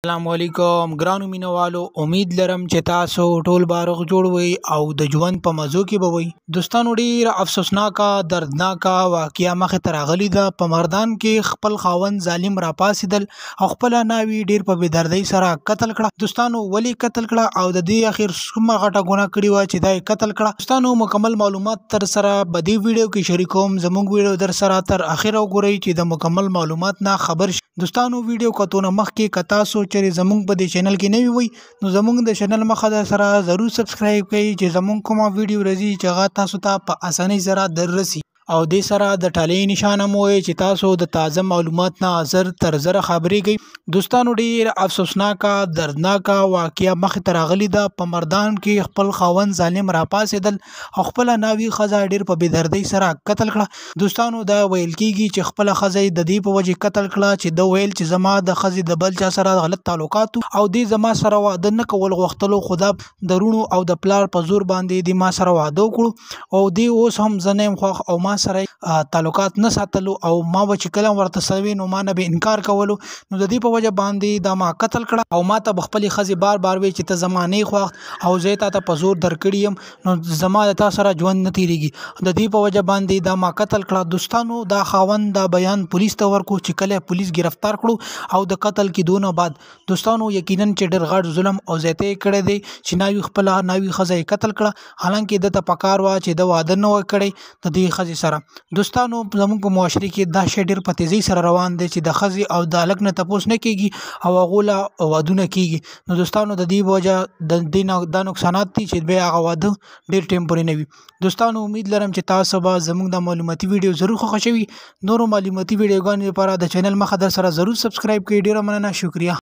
السلام علیکم ګرانو مینوالو امید لرم چې تاسو ټول بارغ جوړ وي او د ژوند په مزو کې به وي دوستانو ډیر افسوسناکه دردناکه واقعیا مخه ترغلی ده په مردان کې خپل خاوند ظالم را پاسیدل او خپل ناوی ډیر په بيدردۍ سره قتل کړه دوستانو ولی قتل کړه او د دې اخر کومه غټه ګناه کړې و چې دای قتل کړه دوستانو مکمل معلومات تر سره په دې ویډیو کې شریکوم زموږ ویډیو در سره تر اخره وګورئ چې د مکمل معلومات نه خبر شئ دوستانو ویډیو کتونه مخکې کتا سو چې زمونږ په دې چینل کې نه وي نو زمونږ د چینل مخه در سره ضرور سبسکرایب کړئ چې زمونږ کومه ویډیو راځي چې هغه تاسو ته په اسانۍ سره دررسي او د سره د ټالی نشانه مو چې تاسو د تازه معلومات نه زر تر زر خبرېږئ دوستانو ډیر افسوسناکه دردناکه واقعیا مخ ترغلی ده په مردان کې خپل خاوند ظالم را پاسېدل او خپل ناوی خزه ډیر په بيدردۍ سره قتل کړه دوستانو دا ویل کیږي چې خپل خزه د دې په وجه قتل کړه چې د ویل چې زما د خزه د بل چا سره غلط تعلقات او د زما سره واده نه کول غوښتلو خدا درونو او د پلار په زور باندې د ما سره واده وکړو او دی اوس هم زنیم خو او ما سره تعلقات نه ساتلو او ما و چې کلم ورته سوي نو ما نه به انکار کولو نو د دې په وجه باندې دا ما قتل کړه او ما ته خپل خزي بار وی چې ته زمانه خو او زه ته په زور درکړیم نو زما د تاسو سره ژوند نه تیریږي د دې په وجه باندې دا ما قتل کړه دوستانو دا خاوند دا بیان پولیس ته ورکو چې کله پولیس گرفتار کړو او د قتل کې دونه بعد دوستانو یقینا چې ډېر غټ ظلم او زیاته کړی دی چې ناوی خپل ناوی خزه قتل کړه حالانکه د ته پکار وا چې د واده نه وکړي د دې خزي سره دوستانو زموږ په معاشري کې دا شی ډیر په تیزی سره روان دي چې د خزي او د الګ نه تپوس نه کیږي او غولا وادونه کیږي نو دوستانو د دې وجه د دین د نقصانات دي چې به هغه واده ډیر ټیمپوري نه وي دوستانو امید لرم چې تاسو به زموږ د معلوماتي ویډیو ضرور خوښوي نورو معلوماتي ویډیوګانو لپاره د چینل مخه در سره ضرور سبسکرایب کړئ ډیر مننه شکریا